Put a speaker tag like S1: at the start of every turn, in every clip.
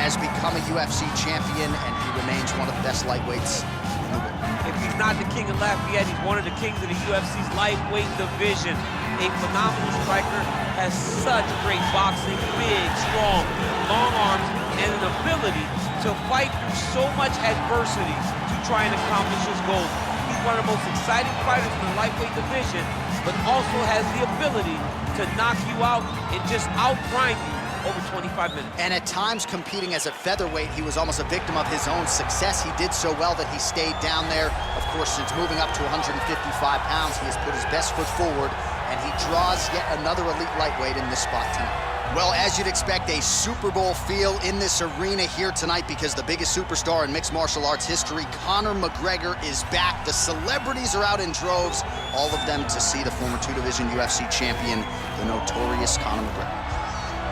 S1: has become a UFC champion, and he remains one of the best lightweights in the world.
S2: If he's not the king of Lafayette, he's one of the kings of the UFC's lightweight division. A phenomenal striker, has such great boxing, big, strong, long arms, and an ability to fight through so much adversity to try and accomplish his goals. He's one of the most exciting fighters in the lightweight division, but also has the ability to knock you out and just outgrind you over 25 minutes.
S1: And at times, competing as a featherweight, he was almost a victim of his own success. He did so well that he stayed down there. Of course, since moving up to 155 pounds, he has put his best foot forward, and he draws yet another elite lightweight in this spot tonight. Well, as you'd expect, a Super Bowl feel in this arena here tonight because the biggest superstar in mixed martial arts history, Conor McGregor, is back. The celebrities are out in droves, all of them to see the former two-division UFC champion, the notorious Conor McGregor.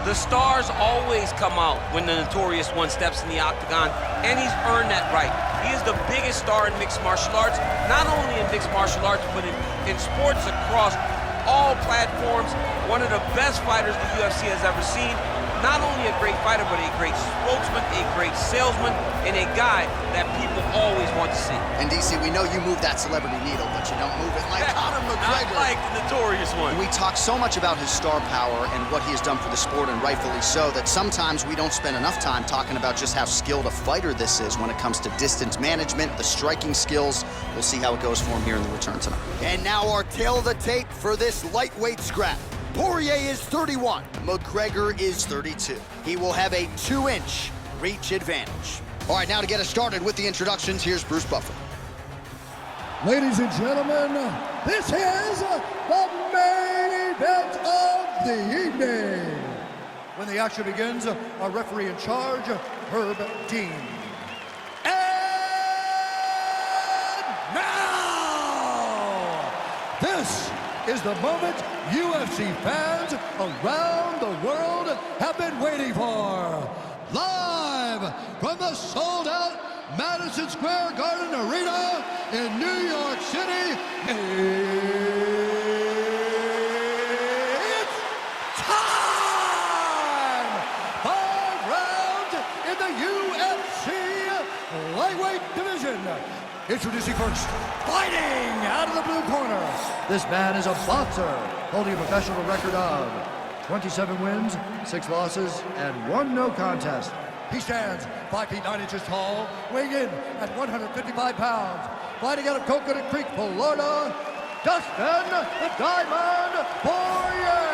S2: The stars always come out when the notorious one steps in the octagon, and he's earned that right. He is the biggest star in mixed martial arts, not only in mixed martial arts, but in sports across all platforms. One of the best fighters the UFC has ever seen. Not only a great fighter, but a great spokesman, a great salesman, and a guy that people always want to see.
S1: And DC, we know you move that celebrity needle, but you don't move it like Conor McGregor.
S2: Not like the notorious one.
S1: We talk so much about his star power and what he has done for the sport, and rightfully so, that sometimes we don't spend enough time talking about just how skilled a fighter this is when it comes to distance management, the striking skills. We'll see how it goes for him here in the return tonight. And now our tail of the tape for this lightweight scrap. Poirier is 31, McGregor is 32. He will have a 2-inch reach advantage. All right, now to get us started with the introductions, here's Bruce Buffer.
S3: Ladies and gentlemen, this is the main event of the evening. When the action begins, our referee in charge, Herb Dean. And now, this is the moment UFC fans around the world have been waiting for. Live from the sold-out Madison Square Garden Arena in New York City, it's time! 5 rounds in the UFC lightweight division. Introducing first, fighting out of the blue corner. This man is a boxer, holding a professional record of 27 wins, 6 losses, and 1 no contest. He stands 5 feet 9 inches tall, weighing in at 155 pounds. Fighting out of Coconut Creek, Florida, Dustin the Diamond Poirier.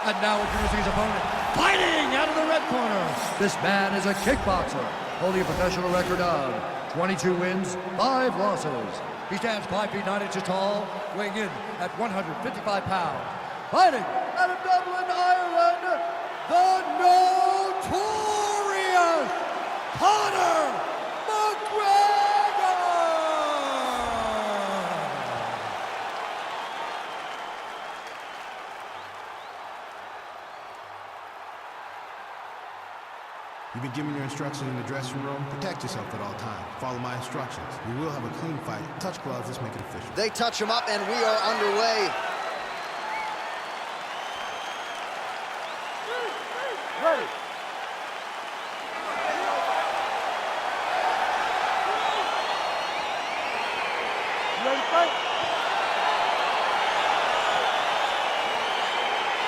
S3: And now introducing his opponent, fighting out of the red corner. This man is a kickboxer, holding a professional record of 22 wins, 5 losses. He stands 5 feet 9 inches tall, weighing in at 155 pounds. Fighting out of Dublin, Ireland, the notorious Conor McGregor!
S4: You've been given your instructions in the dressing room. Protect yourself at all times. Follow my instructions. We will have a clean fight. Touch gloves, let's make it official.
S1: They touch him up, and we are underway.
S3: Ready. Ready to fight?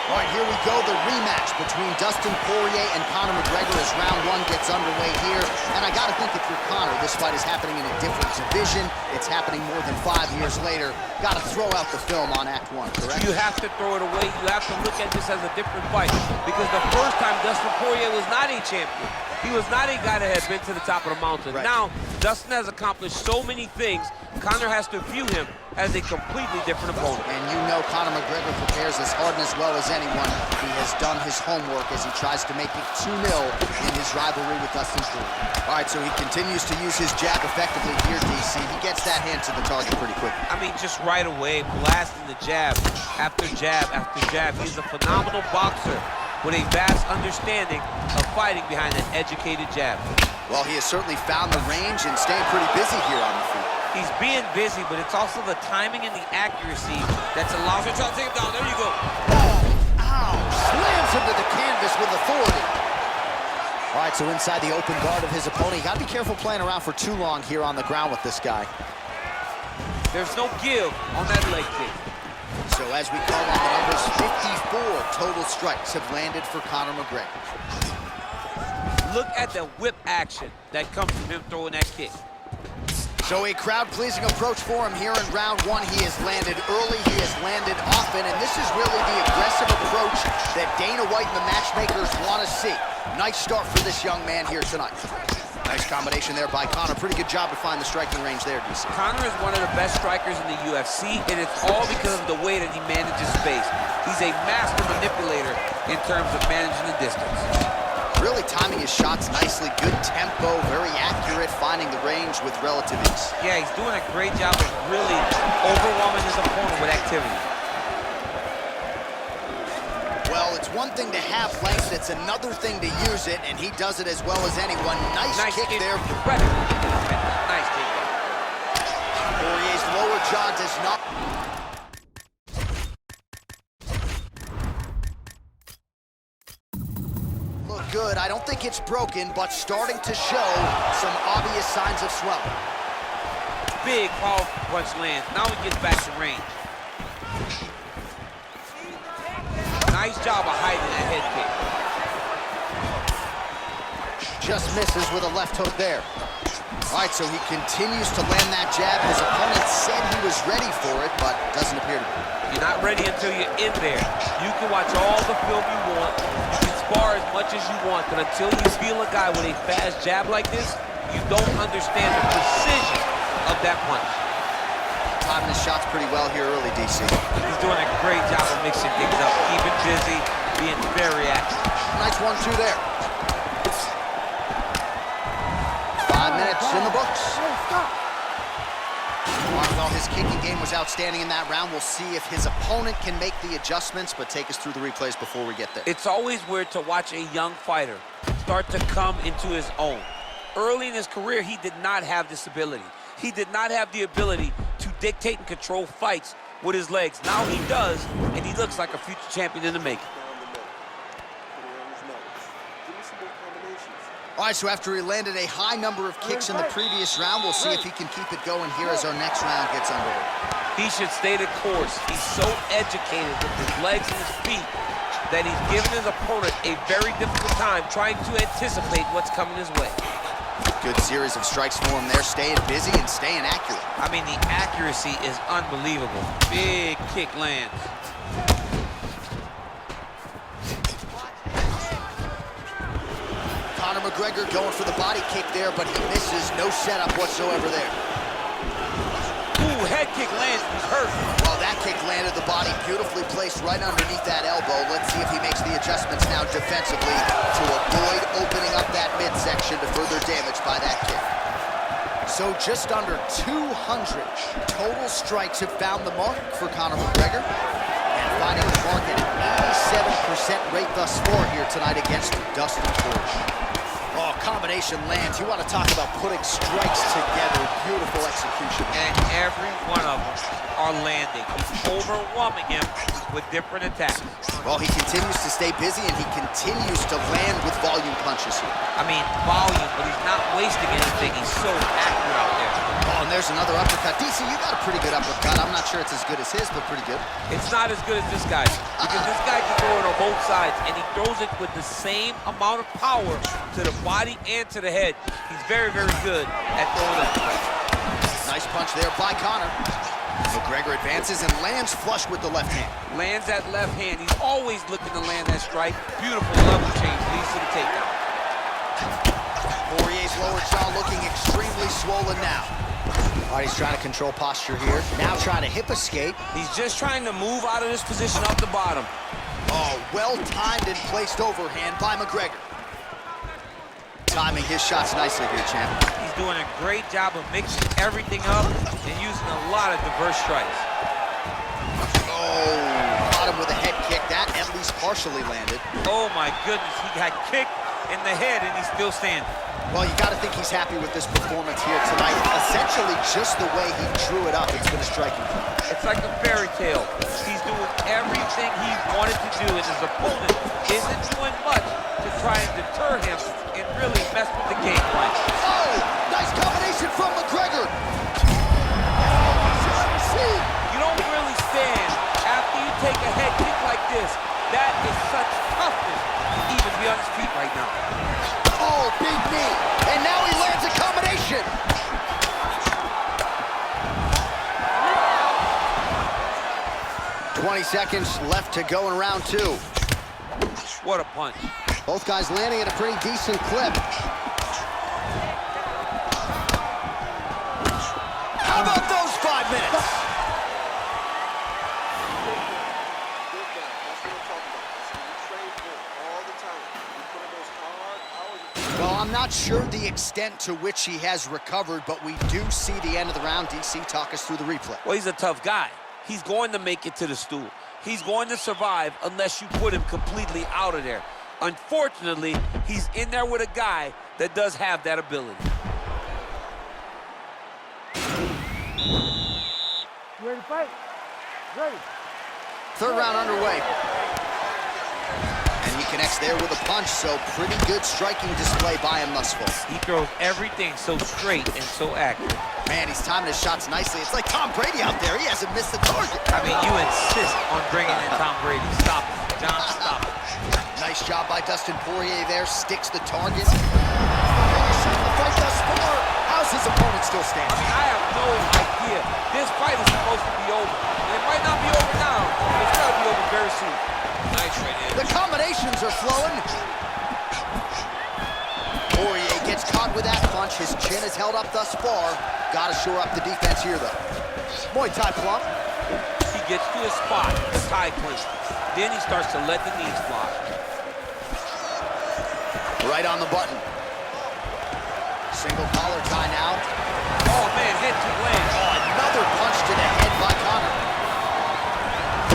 S1: All right, here we go, the rematch between Dustin Poirier and Conor McGregor as round 1 gets underway here. And I gotta think if you're Conor, this fight is happening in a different division. It's happening more than 5 years later. Gotta throw out the film on Act 1, correct?
S2: You have to throw it away. You have to look at this as a different fight. Because the first time Dustin Poirier was not a champion. He was not a guy that had been to the top of the mountain.
S1: Right.
S2: Now, Dustin has accomplished so many things. Conor has to view him as a completely different opponent.
S1: And you know Conor McGregor prepares as hard and as well as anyone. He has done his homework as he tries to make it 2-0 in his rivalry with Dustin Poirier. All right, so he continues to use his jab effectively here, DC. He gets that hand to the target pretty quick.
S2: I mean, just right away, blasting the jab after jab after jab. He's a phenomenal boxer with a vast understanding of fighting behind an educated jab.
S1: Well, he has certainly found the range and staying pretty busy here on the feet.
S2: He's being busy, but it's also the timing and the accuracy that's allows him to take him down. There you go.
S1: Oh, ow! Slams him to the canvas with authority. All right, so inside the open guard of his opponent. You got to be careful playing around for too long here on the ground with this guy.
S2: There's no give on that leg kick.
S1: So as we call on the numbers, 54 total strikes have landed for Conor McGregor.
S2: Look at the whip action that comes from him throwing that kick.
S1: So a crowd-pleasing approach for him here in round one. He has landed early, he has landed often, and this is really the aggressive approach that Dana White and the matchmakers want to see. Nice start for this young man here tonight. Nice combination there by Conor. Pretty good job to find the striking range there, DC.
S2: Conor is one of the best strikers in the UFC, and it's all because of the way that he manages space. He's a master manipulator in terms of managing the distance.
S1: Really timing his shots nicely. Good tempo, very accurate, finding the range with relative ease.
S2: Yeah, he's doing a great job of really overwhelming his opponent with activity.
S1: Well, it's one thing to have length, it's another thing to use it, and he does it as well as anyone. Nice kick there.
S2: Nice kick.
S1: Poirier's lower jaw does not... look good. I don't think it's broken, but starting to show some obvious signs of swelling.
S2: Big, powerful punch lands. Now he gets back to range. Nice job of hiding that head kick.
S1: Just misses with a left hook there. All right, so he continues to land that jab. His opponent said he was ready for it, but doesn't appear to be.
S2: You're not ready until you're in there. You can watch all the film you want. You can spar as much as you want, but until you feel a guy with a fast jab like this, you don't understand the precision of that punch.
S1: Timing his shots pretty well here early, DC.
S2: He's doing a great job of mixing things up, keeping busy, being very active.
S1: Nice 1-2 there. 5 minutes in the books. Well, his kicking game was outstanding in that round. We'll see if his opponent can make the adjustments, but take us through the replays before we get there.
S2: It's always weird to watch a young fighter start to come into his own. Early in his career, he did not have this ability. He did not have the ability to dictate and control fights with his legs. Now he does, and he looks like a future champion in the making.
S1: All right, so after he landed a high number of kicks in the previous round, we'll see if he can keep it going here as our next round gets underway.
S2: He should stay the course. He's so educated with his legs and his feet that he's giving his opponent a very difficult time trying to anticipate what's coming his way.
S1: Good series of strikes for him there, staying busy and staying accurate.
S2: I mean, the accuracy is unbelievable. Big kick lands.
S1: Conor McGregor going for the body kick there, but he misses. No setup whatsoever there.
S2: Ooh, head kick lands. He's hurt.
S1: Well, that kick landed the body beautifully placed right underneath that elbow. Let's see if he makes the adjustments now defensively to avoid opening up that midsection to further damage by that kick. So just under 200 total strikes have found the mark for Conor McGregor. And finding the mark at 87% rate thus far here tonight against Dustin Poirier. Oh, combination lands. You want to talk about putting strikes together. Beautiful execution.
S2: And every one of them are landing. He's overwhelming him with different attacks.
S1: Well, he continues to stay busy, and he continues to land with volume punches here.
S2: I mean, volume, but he's not wasting anything. He's so accurate out there.
S1: Oh, and there's another uppercut. DC, you got a pretty good uppercut. I'm not sure it's as good as his, but pretty good.
S2: It's not as good as this guy, because this guy can throw it on both sides, and he throws it with the same amount of power to the body and to the head. He's very, very good at throwing it.
S1: Nice punch there by Conor. McGregor advances and lands flush with the left hand.
S2: Lands that left hand. He's always looking to land that strike. Beautiful level change, leads to the takedown.
S1: Poirier's lower jaw looking extremely swollen now. All right, he's trying to control posture here. Now trying to hip escape.
S2: He's just trying to move out of this position off the bottom.
S1: Oh, well-timed and placed overhand by McGregor. Timing his shots nicely here, champ.
S2: He's doing a great job of mixing everything up and using a lot of diverse strikes.
S1: Oh, caught him with a head kick. That at least partially landed.
S2: Oh my goodness, he got kicked in the head and he's still standing.
S1: Well, you got to think he's happy with this performance here tonight. Essentially just the way he drew it up. It's been a striking play.
S2: It's like a fairy tale. He's doing everything he wanted to do, and his opponent isn't doing much to try and deter him and really mess with the game plan.
S1: Oh, nice combination from McGregor.
S2: You don't really stand after you take a head kick like this. That is such toughness to even be on his feet right now.
S1: Oh, big knee. And now he lands a combination. "20 seconds left to go in round 2.
S2: What a punch.
S1: Both guys landing at a pretty decent clip. How about those 5 minutes? Well, I'm not sure the extent to which he has recovered, but we do see the end of the round. DC, talk us through the replay.
S2: Well, he's a tough guy. He's going to make it to the stool. He's going to survive unless you put him completely out of there. Unfortunately, he's in there with a guy that does have that ability.
S5: You ready to fight? Ready.
S1: Third round underway. And he connects there with a punch, so pretty good striking display by him thus far.
S2: He throws everything so straight and so accurate.
S1: Man, he's timing his shots nicely. It's like Tom Brady out there. He hasn't missed the target.
S2: I mean, you insist on bringing in Tom Brady. Stop it. John, stop it.
S1: Nice job by Dustin Poirier there. Sticks the target. The fight thus far. How's his opponent still standing?
S2: I mean, I have no idea. This fight is supposed to be over. And it might not be over now, but it's got to be over very soon. Nice right there.
S1: The combinations are flowing. Poirier gets caught with that punch. His chin is held up thus far. Got to shore up the defense here, though. Muay Thai plump.
S2: He gets to his spot, the Thai clinch. Then he starts to let the knees fly.
S1: Right on the button. Single collar tie now.
S2: Oh, man, head to land.
S1: Another punch to the head by Conor.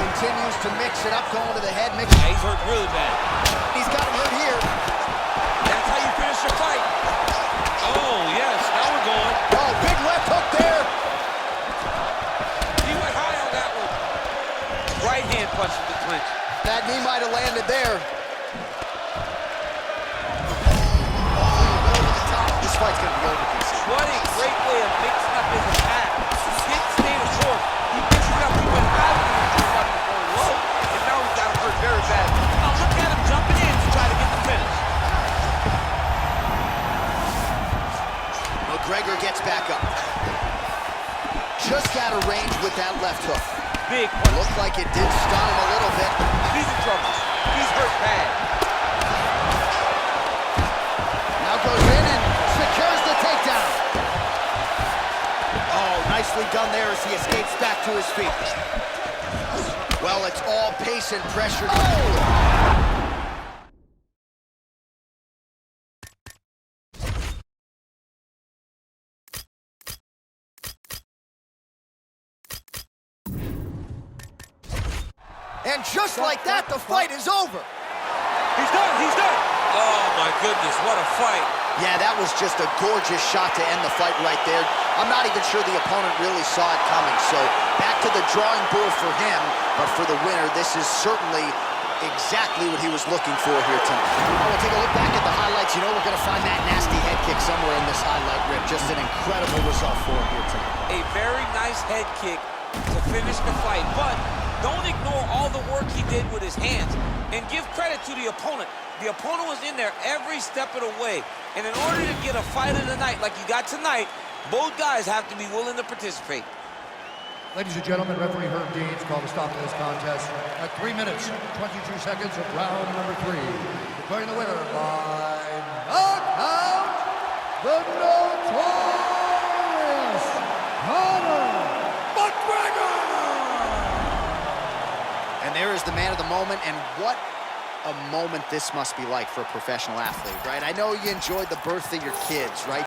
S1: Continues to mix it up, going to the head.
S2: Yeah, he's hurt really bad.
S1: He's got him hurt here.
S2: That's how you finish your fight. Oh, yes, now we're going.
S1: Oh, big left hook there.
S2: He went high on that one. Right hand punch to the clinch.
S1: That knee might have landed there. This fight's going to be over, DC.
S2: What a great way of mixing up his attack. He didn't stay the course. He mixed it up. He went high with him, going low, and now he's got him hurt very bad. Now look at him jumping in to try to get the finish.
S1: McGregor gets back up. Just out of range with that left hook.
S2: Big punch.
S1: Looked like it did stun him a little bit.
S2: He's in trouble. He's hurt bad.
S1: Now goes in and secures the takedown. Oh, nicely done there as he escapes back to his feet. Well, it's all pace and pressure. Oh! And just like that, the fight is over.
S2: He's done. He's done. Oh, my goodness. What a fight.
S1: Yeah, that was just a gorgeous shot to end the fight right there. I'm not even sure the opponent really saw it coming. So back to the drawing board for him. But for the winner, this is certainly exactly what he was looking for here tonight. We'll take a look back at the highlights. You know we're going to find that nasty head kick somewhere in this highlight rip. Just an incredible result for him here tonight.
S2: A very nice head kick to finish the fight. But don't ignore all the work he did with his hands. And give credit to the opponent. The opponent was in there every step of the way. And in order to get a fight of the night like you got tonight, both guys have to be willing to participate.
S3: Ladies and gentlemen, referee Herb Dean's called a stop to this contest at 3 minutes, 22 seconds of round number 3. Declaring the winner by knockout, the notorious Conor McGregor!
S1: And there is the man of the moment, and what a moment this must be like for a professional athlete, right? I know you enjoyed the birth of your kids, right?